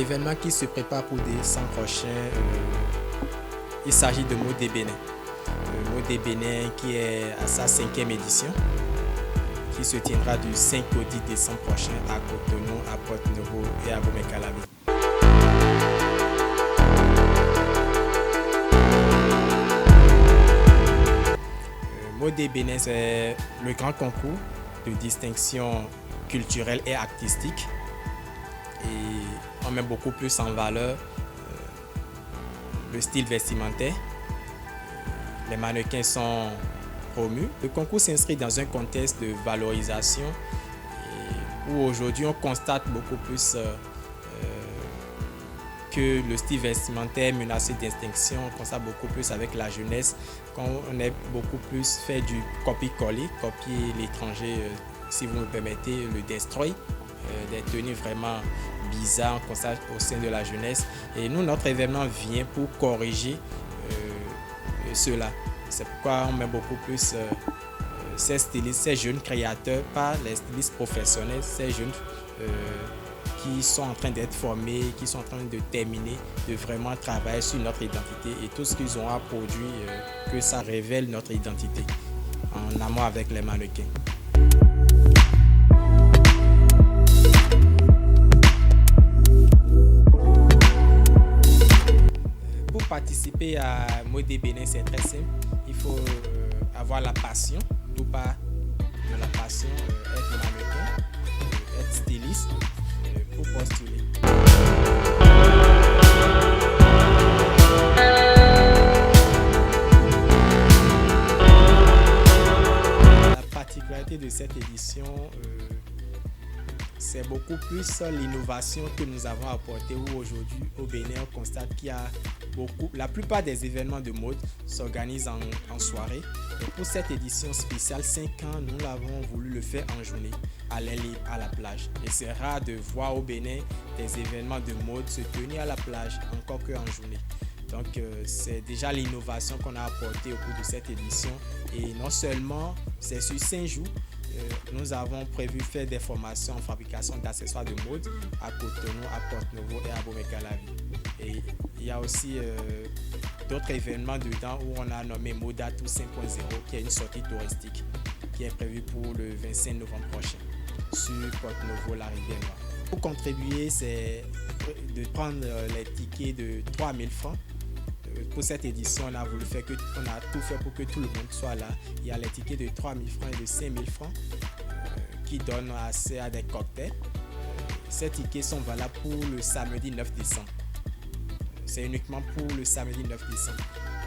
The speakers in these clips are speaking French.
L'événement qui se prépare pour décembre prochain, il s'agit de Mode Bénin. Mode Bénin qui est à sa 5e édition, qui se tiendra du 5 au 10 décembre prochain à Cotonou, à Porto-Novo et à Bomey-Calavi. Mode Bénin, c'est le grand concours de distinction culturelle et artistique. Et on met beaucoup plus en valeur le style vestimentaire. Les mannequins sont promus. Le concours s'inscrit dans un contexte de valorisation où aujourd'hui on constate beaucoup plus que le style vestimentaire menacé d'extinction. On constate beaucoup plus avec la jeunesse, quand on est beaucoup plus fait du copier-coller, copier l'étranger, si vous me permettez, le destroy, des tenues vraiment bizarres, on constate au sein de la jeunesse. Et nous, notre événement vient pour corriger cela. C'est pourquoi on met beaucoup plus ces stylistes, ces jeunes créateurs, pas les stylistes professionnels, ces jeunes qui sont en train d'être formés, qui sont en train de terminer, de vraiment travailler sur notre identité et tout ce qu'ils ont à produire, que ça révèle notre identité en amont avec les mannequins. Pour participer à Mode Bénin, c'est très simple. Il faut avoir la passion, tout part de la passion, être mannequin, être styliste pour postuler. La particularité de cette édition, c'est beaucoup plus l'innovation que nous avons apportée, où aujourd'hui au Bénin on constate qu'il y a la plupart des événements de mode s'organisent en soirée. Et pour cette édition spéciale 5 ans, nous l'avons voulu le faire en journée, à l'air libre, à la plage. Et c'est rare de voir au Bénin des événements de mode se tenir à la plage, encore qu'en journée. Donc c'est déjà l'innovation qu'on a apportée au cours de cette édition. Et non seulement c'est sur 5 jours, nous avons prévu faire des formations en fabrication d'accessoires de mode à Cotonou, à Porto-Novo et à Bomey-Calavi. Et il y a aussi d'autres événements dedans où on a nommé Modatou 5.0, qui est une sortie touristique qui est prévue pour le 25 novembre prochain sur Porto-Novo, la Rivière-Noire. Pour contribuer, c'est de prendre les tickets de 3 000 francs. Pour cette édition, on a tout fait pour que tout le monde soit là. Il y a les tickets de 3 000 francs et de 5 000 francs qui donnent accès à des cocktails. Ces tickets sont valables pour le samedi 9 décembre. C'est uniquement pour le samedi 9 décembre.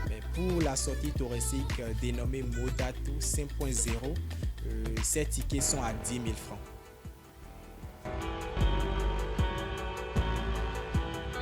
Mais pour la sortie touristique dénommée Modatou 5.0, ces tickets sont à 10 000 francs.